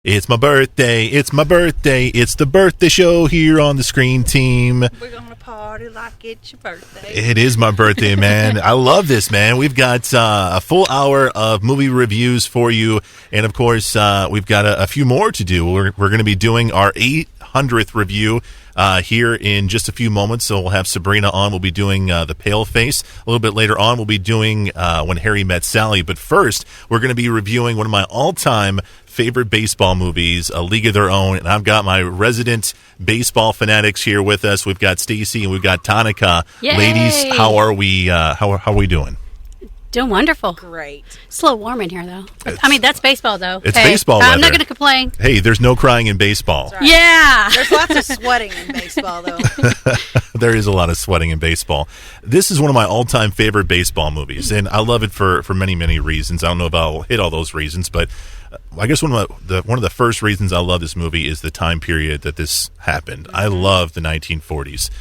It's my birthday, it's my birthday, it's the birthday show here on the Screen Team. We're going to party like it's your birthday. It is my birthday, man. I love this, man. We've got a full hour of movie reviews for you, and of course, we've got a few more to do. We're going to be doing our 800th review here in just a few moments, so we'll have Sabrina on. We'll be doing The Pale Face. A little bit later on, we'll be doing When Harry Met Sally, but first, we're going to be reviewing one of my all-time favorite baseball movies, A League of Their Own, and I've got my resident baseball fanatics here with us. We've got Stacy and we've got Tanika. Yay! Ladies, how are we? How are we doing? Doing wonderful. Great. It's a little warm in here, though. I mean, that's baseball, though. It's baseball I'm weather. not going to complain. Hey, there's no crying in baseball. That's right. Yeah. There's lots of sweating in baseball, though. There is a lot of sweating in baseball. This is one of my all-time favorite baseball movies, and I love it for many, many reasons. I don't know if I'll hit all those reasons, but I guess one of the first reasons I love this movie is the time period that this happened. I love the 1940s.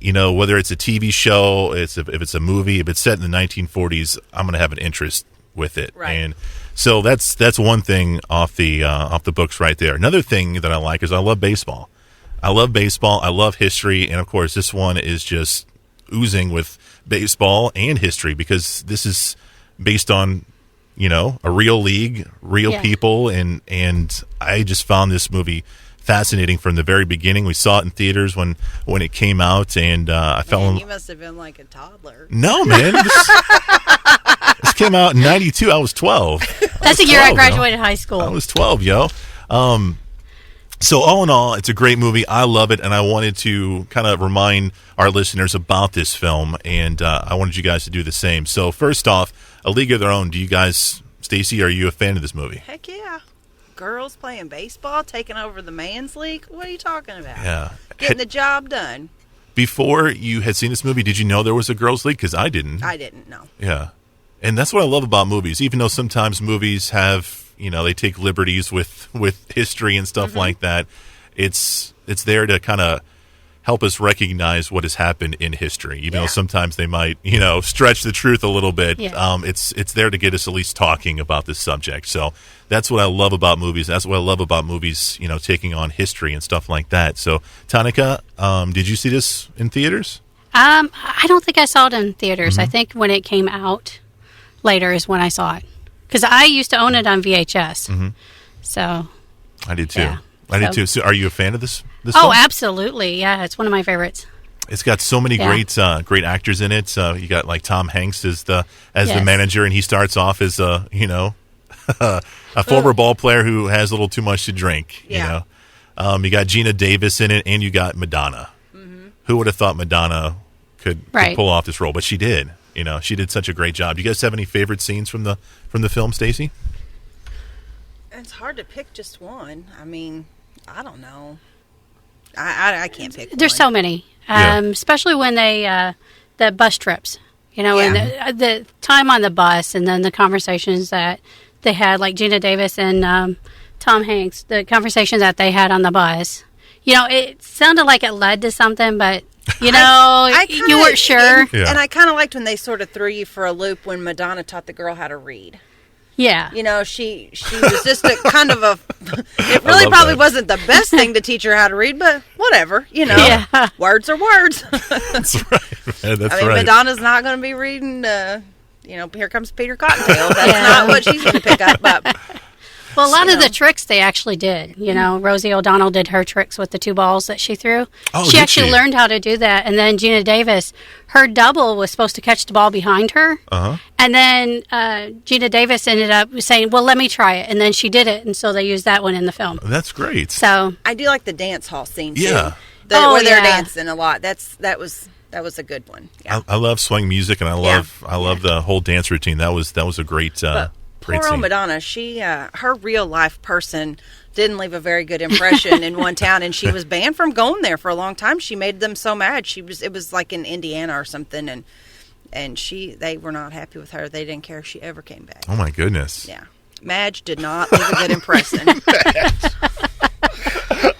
You know, whether it's a TV show, if it's a movie, if it's set in the 1940s, I'm going to have an interest with it. Right. And so that's one thing off the books right there. Another thing that I like is I love baseball. I love baseball. I love history, and of course, this one is just oozing with baseball and history because this is based on, you know, a real league, real people, and I just found this movie fascinating from the very beginning. We saw it in theaters when it came out, and I fell in. You must have been like a toddler. No, man. This came out in '92. I was 12. That's the year I graduated high school. I was 12, yo. So all in all, it's a great movie. I love it, and I wanted to kind of remind our listeners about this film, and I wanted you guys to do the same. So first off, A League of Their Own. Do you guys, Stacy, are you a fan of this movie? Heck yeah. Girls playing baseball, taking over the man's league? What are you talking about? Yeah. Getting the job done. Before you had seen this movie, did you know there was a girls' league? Because I didn't. I didn't know. Yeah. And that's what I love about movies. Even though sometimes movies have, you know, they take liberties with history and stuff like that, it's there to kind of help us recognize what has happened in history. Even though sometimes they might, you know, stretch the truth a little bit. Yeah. It's there to get us at least talking about this subject. So that's what I love about movies. That's what I love about movies, you know, taking on history and stuff like that. So, Tanika, did you see this in theaters? I don't think I saw it in theaters. I think when it came out later is when I saw it. Because I used to own it on VHS. So I did too. Yeah. I did too. So are you a fan of this Oh, film? absolutely. Yeah, it's one of my favorites. It's got so many great actors in it. You got like Tom Hanks as the manager, and he starts off as a former ball player who has a little too much to drink. Yeah. You know, you got Gina Davis in it, and you got Madonna. Who would have thought Madonna could pull off this role? But she did. You know, she did such a great job. Do you guys have any favorite scenes from the film, Stacy? It's hard to pick just one. I mean, I don't know. I can't pick There's one. so many, especially when they the bus trips, you know, and the time on the bus, and then the conversations that they had, like Gina Davis and Tom Hanks, the conversations that they had on the bus. You know, it sounded like it led to something, but you know, you weren't sure. And I kind of liked when they sort of threw you for a loop when Madonna taught the girl how to read. Yeah. You know, she was just a kind of a, it really probably wasn't the best thing to teach her how to read, but whatever, you know, words are words. That's right. Man, that's right. Madonna's not going to be reading, you know, Here Comes Peter Cottontail. That's not what she's going to pick up. But, well, a lot of the tricks they actually did. You know, Rosie O'Donnell did her tricks with the 2 balls that she threw. Oh, she actually learned how to do that. And then Gina Davis, her double was supposed to catch the ball behind her. And then Gina Davis ended up saying, well, let me try it. And then she did it. And so they used that one in the film. That's great. So I do like the dance hall scene, too. Yeah. Where they're dancing a lot. That was a good one. Yeah. I love swing music, and I love the whole dance routine. That was a great great poor scene. old Madonna, she her real life person didn't leave a very good impression in one town, and she was banned from going there for a long time. She made them so mad. It was like in Indiana or something, and they were not happy with her. They didn't care if she ever came back. Oh my goodness. Yeah. Madge did not leave a good impression.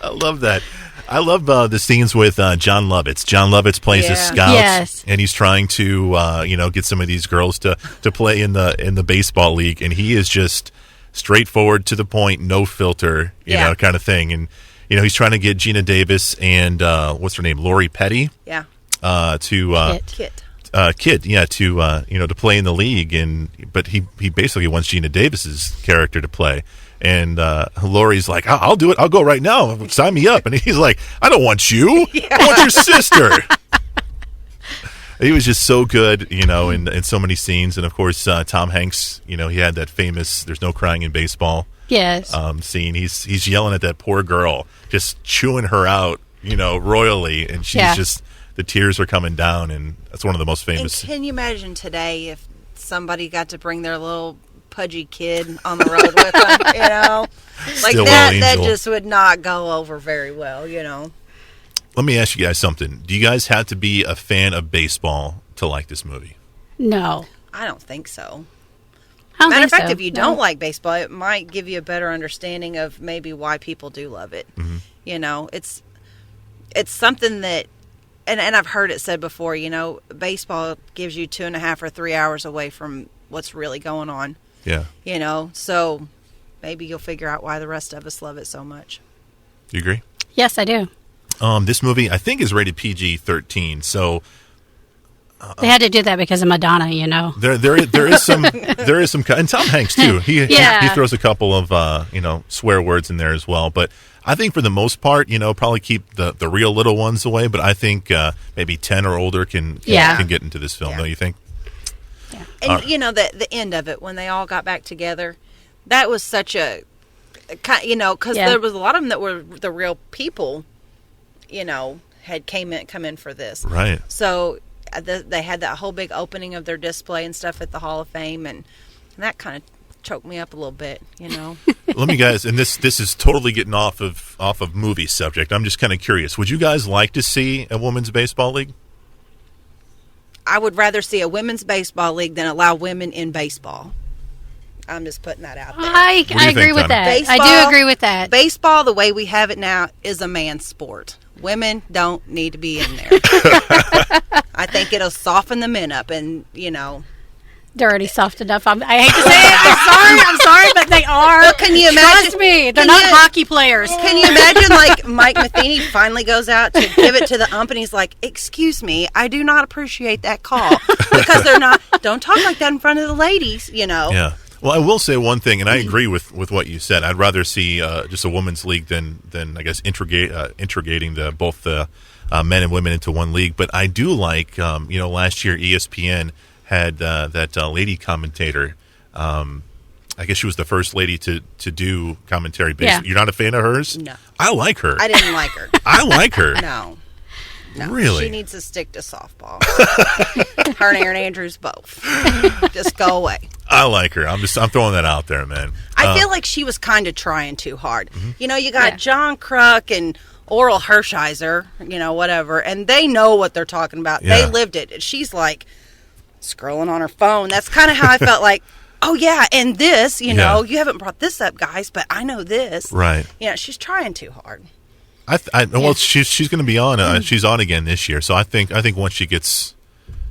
I love that. I love the scenes with Jon Lovitz. Jon Lovitz plays a scout, and he's trying to get some of these girls to play in the baseball league, and he is just straightforward, to the point, no filter, you know, kind of thing. And, you know, he's trying to get Gina Davis and, what's her name, Lori Petty? Yeah. Kit, yeah, to you know, to play in the league, but he basically wants Gina Davis's character to play, and Laurie's like, I'll do it, I'll go right now, sign me up, and he's like, I don't want you, I want your sister. He was just so good, you know, in so many scenes, and of course Tom Hanks, you know, he had that famous "There's no crying in baseball" scene. He's yelling at that poor girl, just chewing her out, you know, royally, and she's just. The tears are coming down, and that's one of the most famous. And can you imagine today if somebody got to bring their little pudgy kid on the road with them, you know? Like that just would not go over very well, you know? Let me ask you guys something. Do you guys have to be a fan of baseball to like this movie? No. I don't think so. Matter of fact, if you don't like baseball, it might give you a better understanding of maybe why people do love it. Mm-hmm. You know, it's something that, and I've heard it said before, you know, baseball gives you 2.5 or 3 hours away from what's really going on. Yeah. You know, so maybe you'll figure out why the rest of us love it so much. Do you agree? Yes, I do. This movie, I think, is rated PG-13, so... they had to do that because of Madonna, you know. There is some, and Tom Hanks, too. He throws a couple of, you know, swear words in there as well, but... I think for the most part, you know, probably keep the real little ones away, but I think maybe 10 or older can get into this film, don't you think? Yeah. And, you know, the end of it, when they all got back together, that was such a, you know, because there was a lot of them that were the real people, you know, had come in for this. Right. So they had that whole big opening of their display and stuff at the Hall of Fame, and that kind of choked me up a little bit, you know. Let me guys, and this is totally getting off of movie subject. I'm just kind of curious. Would you guys like to see a women's baseball league? I would rather see a women's baseball league than allow women in baseball. I'm just putting that out there. I agree with that. Baseball, I do agree with that. Baseball, the way we have it now, is a man's sport. Women don't need to be in there. I think it'll soften the men up, and, you know... They're already soft enough. I hate to say it. I'm sorry, but they are. Well, can you imagine? Trust me, they're not hockey players. Can you imagine, like, Mike Matheny finally goes out to give it to the ump, and he's like, "Excuse me, I do not appreciate that call because they're not. Don't talk like that in front of the ladies, you know." Yeah. Well, I will say one thing, and I agree with what you said. I'd rather see just a women's league than I guess integrating both the men and women into one league. But I do like, you know, last year ESPN had that lady commentator. I guess she was the first lady to do commentary. Yeah. You're not a fan of hers? No. I like her. I didn't like her. I like her. No. Really? She needs to stick to softball. Her and Erin Andrews both. Just go away. I like her. I'm throwing that out there, man. I feel like she was kind of trying too hard. Mm-hmm. You know, you got John Kruk and Oral Hershiser, you know, whatever, and they know what they're talking about. Yeah. They lived it. She's like scrolling on her phone. That's kind of how I felt like, oh, yeah, and this, you know, you haven't brought this up, guys, but I know this. Right. Yeah, she's trying too hard. Well, she's going to be on. She's on again this year, so I think once she gets,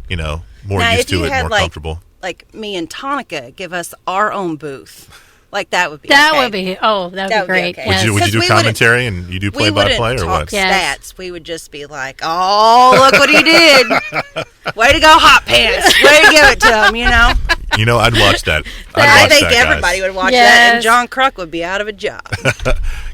you know, more used to it, more comfortable. Like me and Tanika give us our own booth. Like that would be that okay. would be great. Okay. Yes. Would you do commentary and you do play by play or what? Stats. We would just be like, "Oh, look what he did! Way to go, hot pants! Way to give it to him!" You know. You know, I'd watch that. I think everybody would watch that, and John Kruk would be out of a job.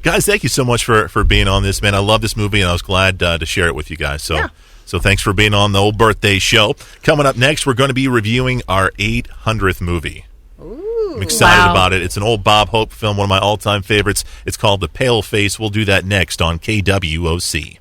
Guys, thank you so much for being on this, man. I love this movie, and I was glad to share it with you guys. So thanks for being on the old birthday show. Coming up next, we're going to be reviewing our 800th movie. Ooh. I'm excited about it. It's an old Bob Hope film, one of my all-time favorites. It's called The Pale Face. We'll do that next on KWOC.